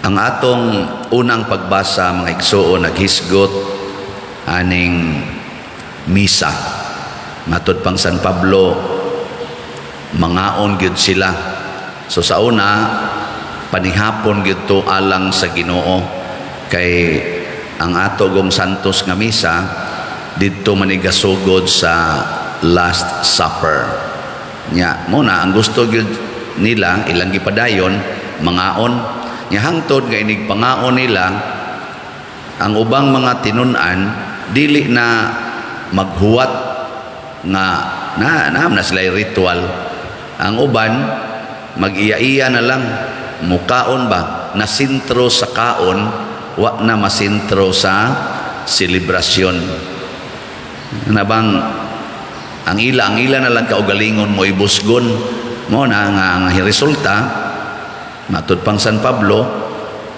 Ang atong unang pagbasa, mga igsuon, naghisgot aning misa. Matod pang San Pablo, mangaon gyud sila. So sa una, panihapon gyud to alang sa Ginoo, kay ang ato gong santos nga misa didto manigasugod sa Last Supper. Nya muna ang gusto gyud nila ilang gipadayon mangaon. Nya hangtod nga inig pangaon nila, ang ubang mga tinun-an dili na maghuwat nga na sila ritual. Ang uban mag-iya-iya na lang, mukaon ba na sintro sa kaon, wa na masintro sa selebrasyon. Na bang ang ila na lang kaugalingon mo ibusgon mo na ang resulta. Matod pang San Pablo,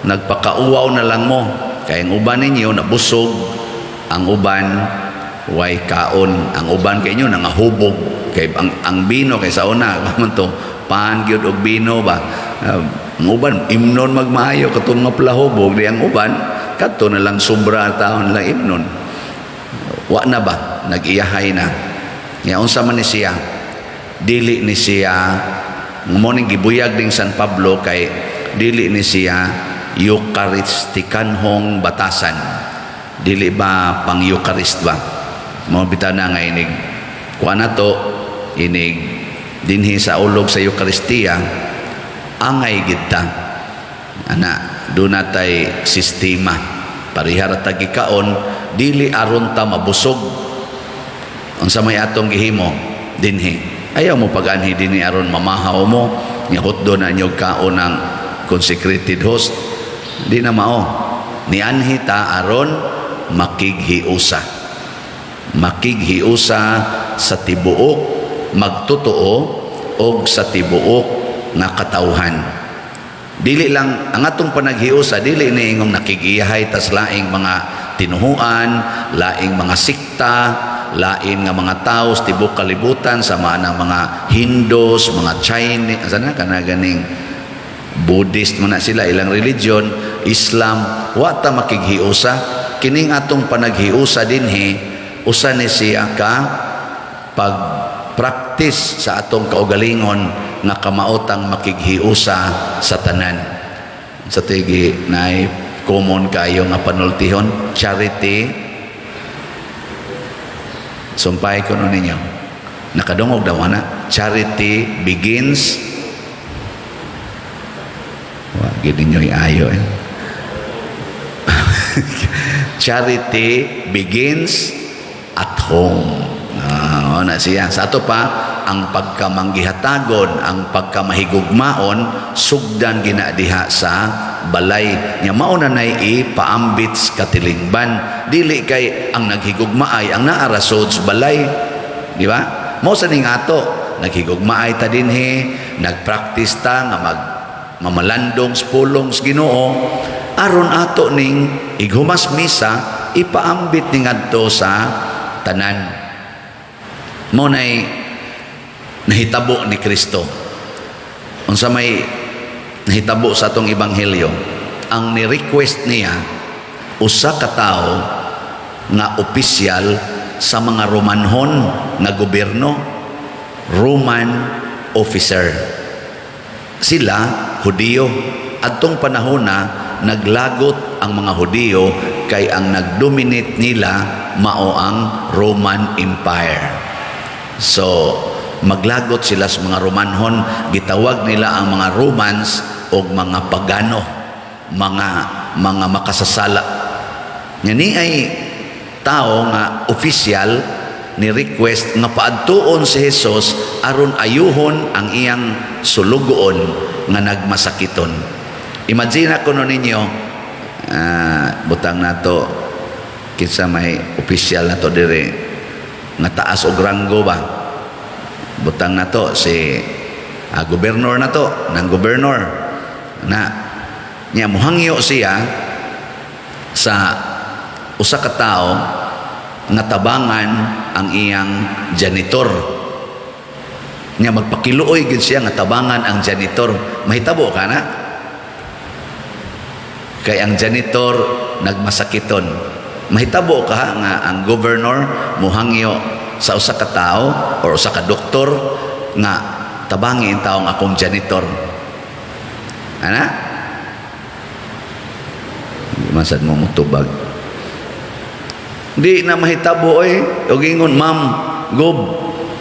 nagpakauwaw na lang mo, kaya ang uban ninyo nabusog, ang uban way kaon, ang uban kay inyo nangahubog, kay ang bino kay sa una man to pan gyud og bino ba, ang uban imnon magmaayo katong nga plahubog, di ang uban kadto na lang sobra taon lang imnon, wa na ba nag-iyahay na. Nya unsa man ni siya, dili ni siya mo ning gibuyag ding San Pablo, kay dili ni siya Eucharistikanhong batasan, dili ba pang Eucharist ba mo bitana nga inig kuan nato inig dinhi sa ulog sa Eucharistia angay gid ta ana dunatay sistema parihara ta gikaon, dili aron ta mabusog unsa may atong gihimo dinhi. Ayaw mo pag-anhi din aron mamahaw mo, nyakot doon na niyog kaon ng consecrated host. Di na mao. Ni anhi ta aron makighiusa. Makighiusa sa tibuok, magtotoo, o sa tibuok nga katawhan. Dili lang, ang atong panaghiusa, dili ni ingong nakigiyahay tas laing mga tinuhuan, laing mga sikta, lain nga mga tao sa tibok kalibutan, sama ng mga Hindus, mga Chinese, sana ka na ganing Buddhist man na sila, ilang religion, Islam, wata makighiusa. Kining atong panaghiusa dinhi, usa ni siya ka pag-practice sa atong kaugalingon nga kamaotang makighiusa sa tanan. Sa tigi na common kayo nga panultihon, charity. Sumpay ko nun ninyo. Nakadungog daw na. Charity begins. Wag ninyo iayo eh. Charity begins at home. Na siya. Sa ato pa, ang pagkamanggihatagon, ang pagkamahigugmaon, sugdan ginadiha sa balay. Nya mao na nay ipaambits katilingban. Dili kay ang naghigugmaay ang naarasod sa balay. Di ba? Mao sa ning ato, naghigugmaay ta dinhi, nagpractice ta nga mamalandong sa pulong sa Ginoo, aron ato ning ighumas misa, ipaambit ning adto sa tanan. Mao nay nahitabo ni Kristo. Unsa may nahitabo sa atong ebanghelyo, ang ni-request niya usa ka tawo nga opisyal sa mga Romanhon nga gobyerno, Roman officer. Sila Hudiyo. Adtong panahon na naglagot ang mga Hudiyo, kay ang nagdominate nila mao ang Roman Empire. So maglagot sila sa mga Romanhon, gitawag nila ang mga Romans o mga pagano, mga makasasala. Ngani ay tao nga opisyal ni request nga paadtuon si Jesus aron ayuhon ang iyang sulugoon nga nagmasakiton. Imagine ko no ninyo, butang nato kinsa may opisyal nato dire nga taas og ranggo ba, butang nato si gobernador nato, nang gobernador na niya muhangyo siya sa usa ka tawo nga tabangan ang iyang janitor. Niya magpakiluoy gid siya nga tabangan ang janitor. Mahitabo ka na? Kay ang janitor nagmasakiton. Mahitabo ka nga ang governor muhangyo sa usa ka tao or usa ka doktor nga tabangi ang taong akong janitor. Ana? Masad mo mutubag. Di na mahitabo og ingon, ma'am, gob,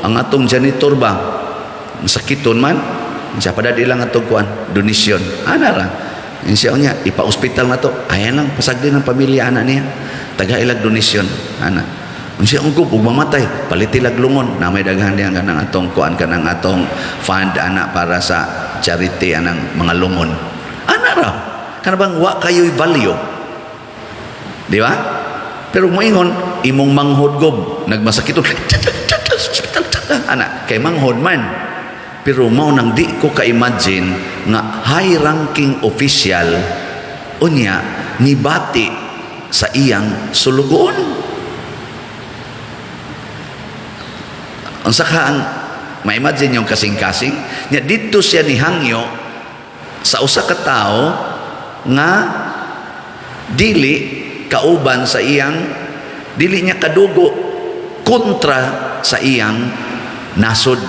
ang atong janitor ba masakiton man? Siya padadi lang atong kuan, donation. Ana ra. Siya niya, ipa-hospital na to. Ayan lang, pasagdi ng pamilya anak niya. Taga-ilag donation. Ana. Siya ang ug mamatay, palitilag lungon. Na may daghan diyan kanang atong kuan, kanang atong fund anak para sa charity anang mga lungon. Ana ra. Kana bang wa kayo'y value. Di ba? Pero moingon, imong manghod gob, nagmasakit hospital ana, kay manghod man. Pero mao nang di ko ka-imagine nga high-ranking official unya nibati sa iyang sulugoon. Unsa ka ang ma-imagine yung kasing-kasing? Nya dito siya nihangyo sa usa ka tawo nga dili kauban sa iyang, dili niya kadugo, kontra sa iyang nasod.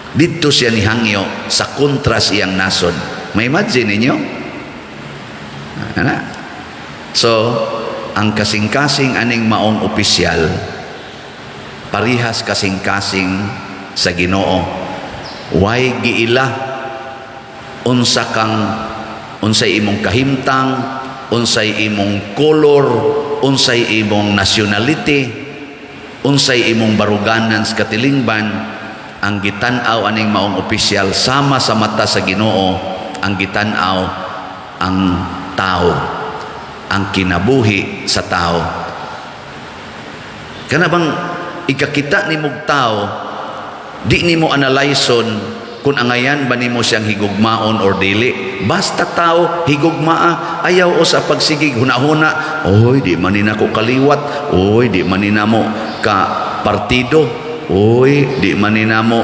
Dito siya nihangyo sa kontra sa iyang nasod. May imagine ninyo? So, ang kasing-kasing aning maong opisyal, parihas kasing-kasing sa Ginoo. Way giila, unsay imong kahimtang, unsay imong color, unsay imong nationality, unsay imong baruganan sa katilingban. Ang gitan-aw aning maong opisyal sama sa mata sa Ginoo, ang gitan-aw ang tao, ang kinabuhi sa tao. Kana bang ikakita nimog tao, di nimo analyson kung angayan ba nimo siyang higugmaon or dili. Basta tao higugmaa, ayaw o sa pagsigig hunahuna, oy di man nina ko kaliwat, oy di man nina mo ka partido, oy, di man ni namo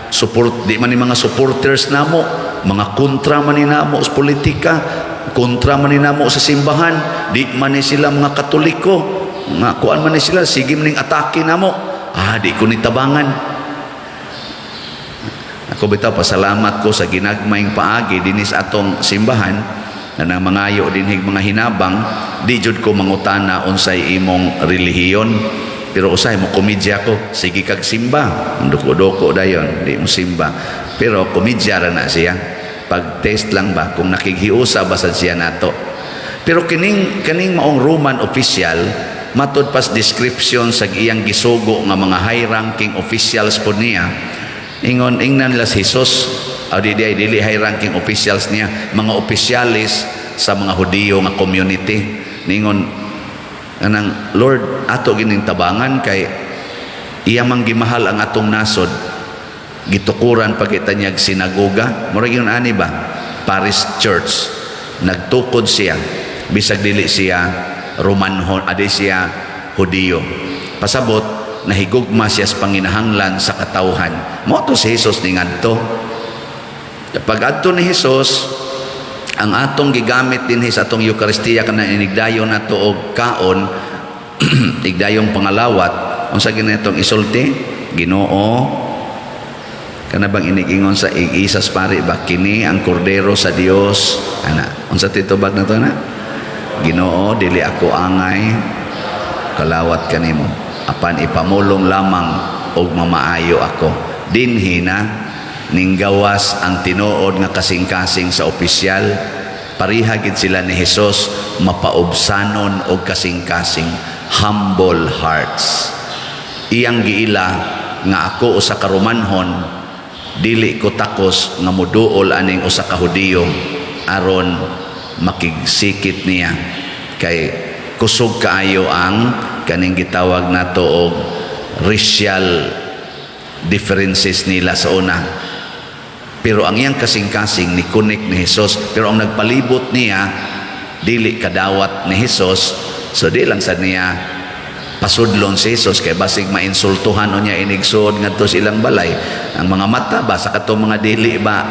support, di man ni mga supporters namo, mga kontra man ni namo sa politika, kontra man ni namo sa simbahan, di man ni sila mga Katoliko, nga kuan man ni sila, sige maning atake namo, di ko nitabangan. Ako bitaw pasalamat ko sa ginagmayng paagi dinis atong simbahan na nang mangayo dinhig mga hinabang, di jud ko mangutana unsay imong relihiyon. Pero usay mo komedya ko, sige kag simba, doko-doko dayon, di mo simba. Pero komedya ra na siya. Pag test lang ba kung nakighiusa ba sa siya nato. Pero kining maong Roman official, matud pas description sa iyang gisugo nga mga high-ranking officials po niya, ingnan nila si Jesus, dili high-ranking officials niya, mga opisyalis sa mga Hudiyo nga community. Ningon anang, Lord, ato gining tabangan kay iya mang gimahal ang atong nasod, gitukuran pagkita niyag sinagoga, murag yun ani ba, Paris Church, nagtukod siya, bisag dili siya Romanhon, adi siya Hudiyo. Pasabot, nahigugma siya sa panginahanglan sa katawhan. Mo to si Jesus ni ngadto. Pag adto ni Jesus, ang atong gigamit din sa atong Eucharistia kana inigdayon nato og kaon, igdayong pangalawat, unsa ginatong isulti? Ginoo, kana bang inigingon sa igisas pare ba kini ang kordero sa Dios, ana unsa titubag na to na? Ginoo, dili ako angay kalawat kanimo, apan ipamulong lamang og mamaayo ako. Dinhi na ning gawas ang tinuod nga kasing-kasing sa opisyal, pariha gid sila ni Jesus mapaubsanon og kasing-kasing, humble hearts. Iyang giila nga ako usa ka Romanhon, dili ko takos nga moduol aning usa ka Hudiyo aron makigsikit niya, kay kusog kaayo ang kaning gitawag nato og racial differences nila sa una. Pero ang iyang kasing-kasing ni kunik ni Jesus, pero ang nagpalibot niya dili kadawat ni Jesus, so di lang sa niya pasudlon si Jesus kay basig mainsultuhan o niya inigsod ngadto silang balay. Ang mga mata ba sa katong mga dili ba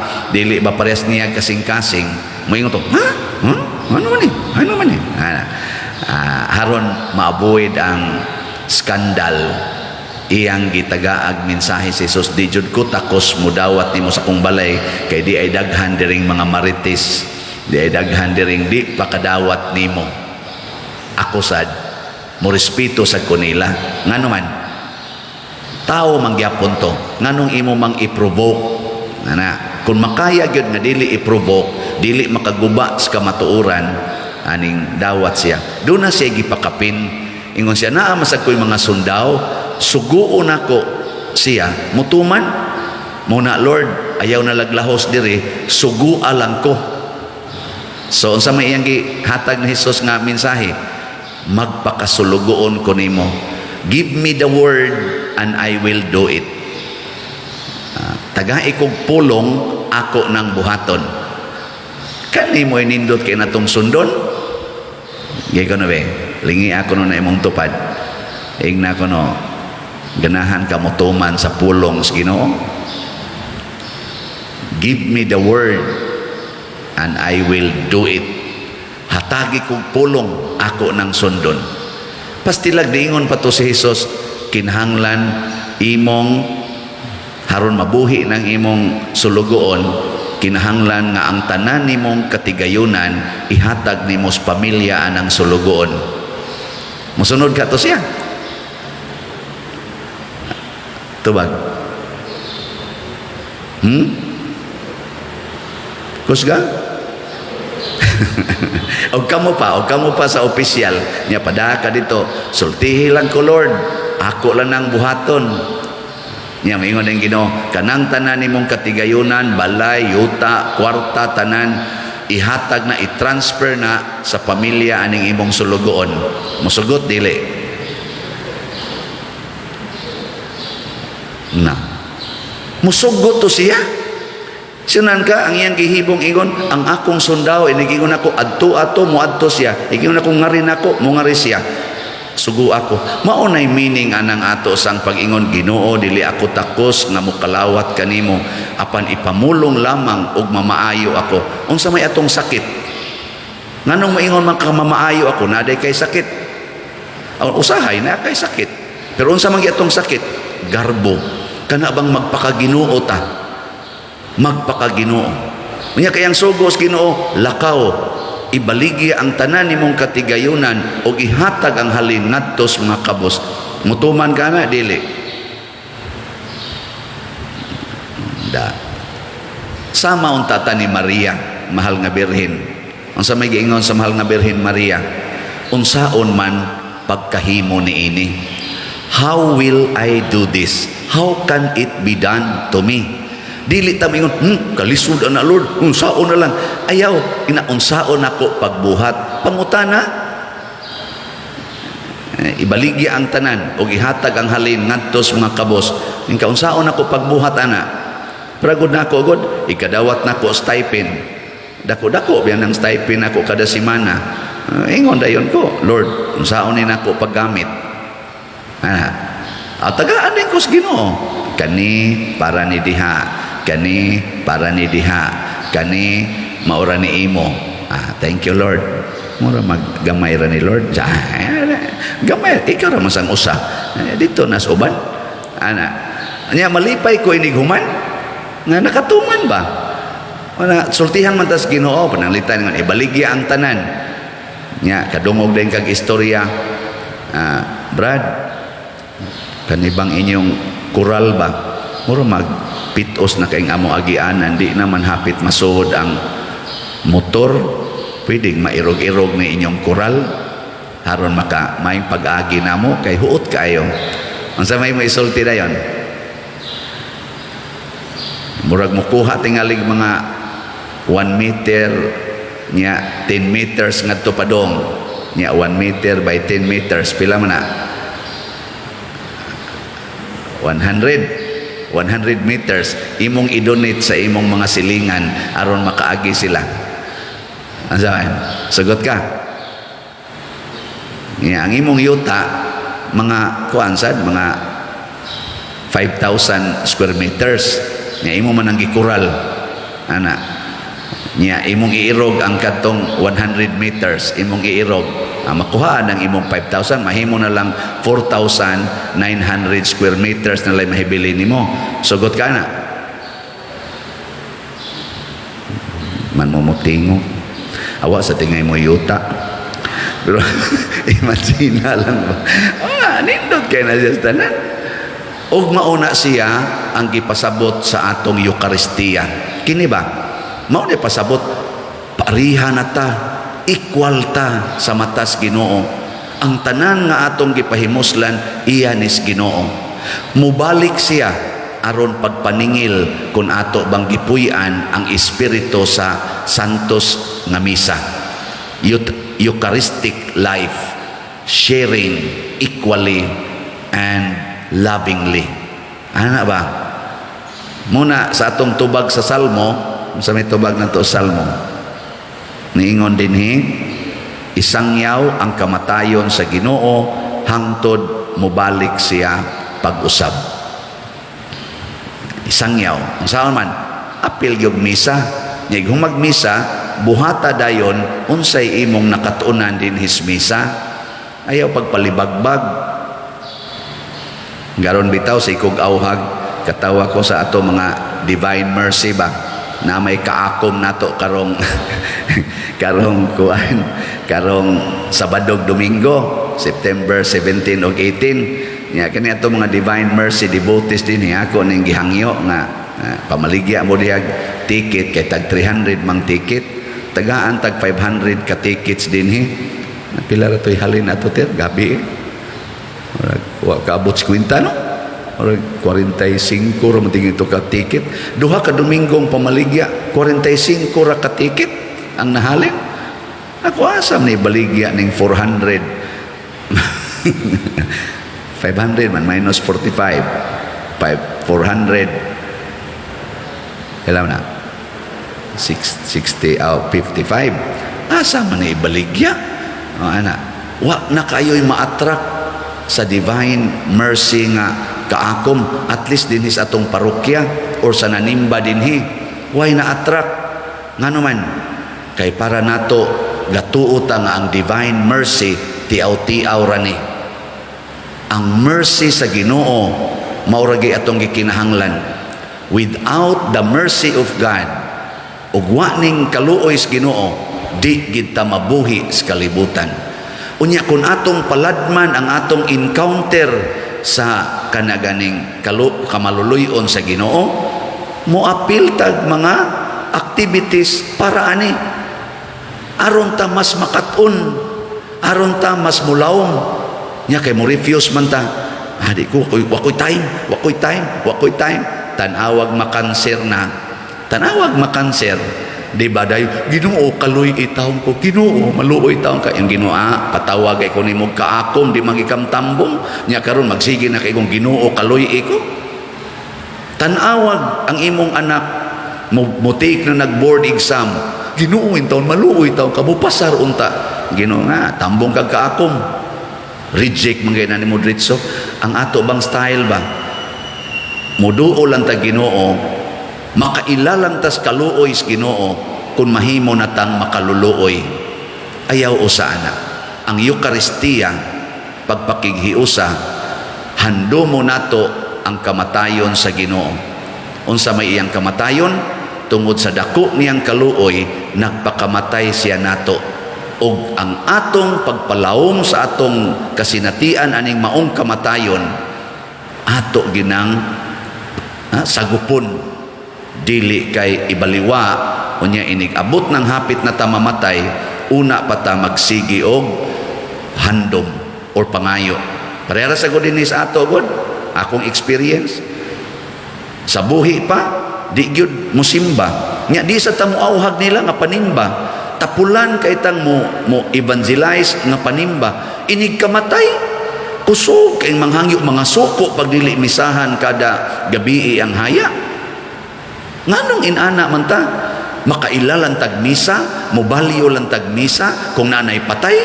parehas niya kasing-kasing, moingon to, ha? Ano man eh? Ano man eh? Haron ma-avoid ang skandal, iyang gitagaag mensahe si Jesus, di jud ko takos mudawat nimo sa kong balay, kay di ay daghan diring mga marites, di ay daghan diring di pakadawat nimo. Ako sad mo respeto sa kunila. Ngano man tao mangyapon to, nganong imo mang i-provoke ana, kung makaya gyud nga dili i-provoke, dili makaguba sa kamatuoran, aning dawat siya, doon na siya gipakapin. Ingon siya, naa masag ko'y mga sundaw, suguon ako siya, mutuman muna, Lord, ayaw na laglahos diri, sugua lang ko. So unsa may iyang gihatag ni Jesus nga mensahe, magpakasulugoon ko nimo, give me the word and I will do it. Tagai kog pulong, ako nang buhaton. Kani mo inindot kay natong sundon, gay ko na be, lingi ako no na imong tupad, ingna ko no ganahan ka motuman sa pulong sa Ginoo. Give me the word and I will do it. Hatagi kog pulong, ako nang sundon. Pastilag diingon pa to si Jesus, kinahanglan imong haron mabuhi ng imong sulugoon, kinahanglan nga ang tanan nimong katigayunan ihatag nimo sa pamilya anang sulugoon. Musunod ka to siya. Tubag. Kusga? og kamo pa sa opisyal niya, pada ka dito, sultihi lang ko Lord, ako lang ang buhaton. Niya maingon ang Ginoo, kanang tanan nimong katigayunan, balay, yuta, kwarta, tanan, ihatag na, i-transfer na sa pamilya aning imong sulugoon. Musugot dili na musugot to siya. Sinan ka ang iyang gihibong ingon, ang akong sundaw inigingon ako adto ato mo adto siya, igingon ako ngari nako mo ngari siya, sugo ako. Maunay meaning anang ato sang pag-ingon, Ginoo, dili ako takos nga mukalawat kanimo, apan ipamulong lamang og mamaayo ako. Unsa may atong sakit? Nganong maingon man ka mamaayo ako, naday kay sakit? Usahay na kay sakit. Pero unsa man atong sakit? Garbo. Kana bang magpakaginoo ta? Magpakaginoo. Unya kayang sugos Ginoo, lakaw, ibaligi ang tanan nimong katigayunan o ihatag ang halin ngadto sa mga kabos. Mutuman ka na dili. Da. Sama unta ta ni Maria, mahal nga birhen. Unsa may giingon sa mahal nga birhen Maria? Unsaon man pagkahimo niini? How will I do this? How can it be done to me? Dili ta mingon, kalisod na Lord, unsaon na lang. Ayaw, inaunsaon ako pagbuhat. Pangutana, ibaligi ang tanan o ihatag ang halin ngadto sa mga kabos. Ning kaunsaon ako pagbuhat ana. Pragod na ako god, ikadawat na ako stipend. Dako-dako biyan ang stipend ako kada semana. Ingon dayon ko, Lord, unsaon ni nako paggamit? Tagaan din ko sa Ginoo. Kani para ni diha. Kani para ni diha, kani maura ni imo. Thank you Lord. Mura maggamay ra ni Lord. Gamay, ikaw ra masang usa. Dito nas uban. Nya malipay ko inig human nga nakatuman ba? Wala sultihan man tas Ginoo, pananglitan ngon ibaligya ang tanan. Nya kadungog din kag istorya. Brad, kanibang inyong kural ba? Mura magpitos na kaing amo agianan, di naman hapit masuod ang motor, pwedeng mairog-irog na inyong kural haron maka may pag-agi namo kay huot kaayo. Unsa may isulti dayon? Murag mo kuha tingalig mga 1 meter nya 10 meters ngadto padong nya 1 meter by 10 meters pila man na? 100 meters imong i-donate sa imong mga silingan aron makaagi sila. Ansaman? Sagot ka? Ang imong yuta mga kuansad mga 5,000 square meters. Nya imo man ang gikural ana Nya imong iirog ang katong 100 meters, imong iirog. Makuha ang imong 5,000, mahimo na lang 4,900 square meters na lang mahibili nimo. Sugot ka na. Man mo mutingo. Awa sa tingay mo yuta. Pero imagine na lang ba? Nindot kayo na siya sa tanan. Og mauna siya ang gipasabot sa atong Eucharistia. Kini ba? Mauna pasabot, pariha na ta, equal ta sa matas Ginoo. Ang tanan nga atong gipahimuslan, iyanis Ginoo. Mubalik siya aron pagpaningil kung ato bang gipuy-an ang Espiritu sa Santos nga misa. Eucharistic life, sharing equally and lovingly. Ana ba? Muna sa atong tubag sa Salmo, sa may tubag na to Salmo, niingon dinhi, isangyaw ang kamatayon sa Ginoo hangtod mubalik siya pag-usab. Isangyaw. Ang saan man, apil yung misa. Nya humag misa, buhata dayon unsay imong nakatunan din his misa. Ayaw pagpalibagbag. Garon bitaw sa ikog awhag, katawa ko sa ato mga divine mercy ba, na may kaakom nato karong karong Sabadog Domingo, September 17 o 18. Nya kani ato mga divine mercy devotees din ako ning gihangyo nga pamaligya mo diag ticket kay tag 300 mang ticket, tagaan tag 500 ka tickets din pila ra toy halin ato ter gabi wa kaabot 50 no or 45 ra man tingin to ka ticket. Duha ka Domingong pamaligya 45 ra ka ticket ang nahalin. Ako asam ni baligya ning 400 500 man minus 45 400 alam na 60 55 asa man ni baligya ana wa na kayo'y ma-attract sa divine mercy nga kaakom at least dinhi sa atong parokya or sa nanimba dinhi. Why na-attract ngano man kay para nato gatuo ta nga ang divine mercy tiaw-tiaw ra ni. Ang mercy sa Ginoo mao ra gyud atong gikinahanglan. Without the mercy of God ug wa ning kaluoy sa Ginoo, di gid ta mabuhi sa kalibutan. Unya kun atong paladman ang atong encounter sa kanaganing kamaluluyon sa Ginoo, moapil tag mga activities para ani aron ta mas makatun, aron ta mas mulawom. Nya kay mo refuse man ta, di ko wakoy time tanawag makanser na, tanawag makanser. Di ba dayo Ginoo kaluy itawon ko, Ginoo maluoy itawon ka yung Ginoo patawag ay ko nimo kaakom di magikam tambong. Nya karon magsige na kay kong Ginoo kaluy iko. Tanawag ang imong anak mo take na nag-board exam, Ginoo intawon maluoy itawon ka mo pasar unta, Ginoo nga tambong kag kaakom. Reject mga na ni mo diretso. Ang ato bang style ba muduo lang ta Ginoo, makailalang tas kaluoy sa Ginoo kung mahimo natang makaluluoy. Ayaw usana ang Eucharistia pagpakighiusa, hando mo nato ang kamatayon sa Ginoo. Unsa may iyang kamatayon? Tungod sa dako niyang kaluoy nagpakamatay siya nato. Og ang atong pagpalawom sa atong kasinatian aning maong kamatayon ato ginang sagupon, dili kay ibaliwa unya inig-abot ng hapit na ta mamatay, una pa ta magsigi og handom or pangayo. Parehara sa gud dinhi sa ato gud akong experience sa buhi pa di gyud musimba nya di sa ta moawhag nila nga panimba, tapulan kay tang mo evangelize nga panimba, inig kamatay kusog kay manghangyo mga suko pag dili misahan kada gabi ang haya. Nganong inana man ta makailalan tag misa, mobalyo lang tag misa kung nanay patay.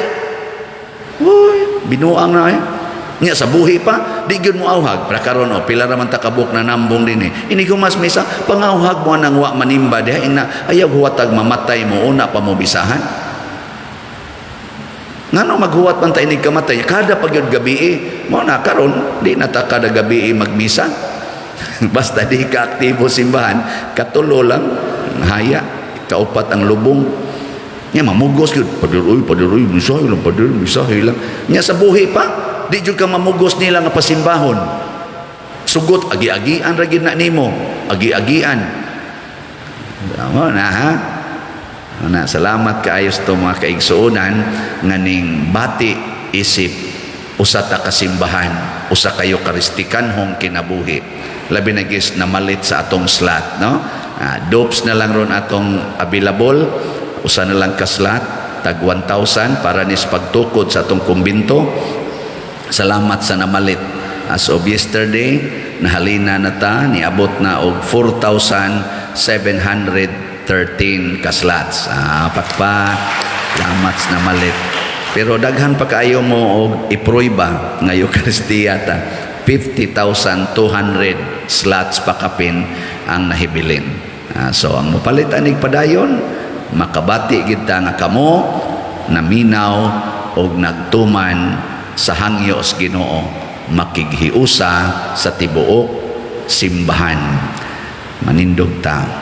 Uy, binuang na Nya sa buhi pa, di gyud mo awhag. Para karon pila ra man ta kabuk na nambong dinhi. Ini gumas misa pangawhag mo nang wa manimba diha ina ayaw huwatag mamatay mo una pa mo bisahan. Ngano maghuwat man ta ini kamatay kada pagyud gabi mo na karon di na ta kada gabi magmisa. Basta di ka aktibo simbahan, katulo lang haya, kaupat ang lubong. Nya mamugos gyud padiroy misahe lang padiroy misahe lang. Nya sa buhi pa di jud ka mamugos nila nga pasimbahon. Sugot agi-agian ra gid na nimo, agi-agian. Amo na ha. Na salamat kaayos to mga kaigsuonan nganing bati isip usa ta kasimbahan, usa kayo karistikanhong kinabuhi. Labi na gis na malit sa atong slot, no? Dopes na lang ron atong available, usa na lang ka slot, tag 1,000 para nis pagtukod sa atong kumbinto. Salamat sa namalit. As of yesterday, nahalina na ta, niabot na og 4,713 ka slots. Pakpak, salamat sa namalit. Pero daghan pa kaayo mo og ipruiba nga Eucharistia ta. 50,200 slots pa kapin ang nahibilin. So ang mupalit anig padayon, makabati kita nga kamo naminaw og nagtuman sa hangyo sa Ginoo, makighiusa sa tibuok simbahan. Manindog ta.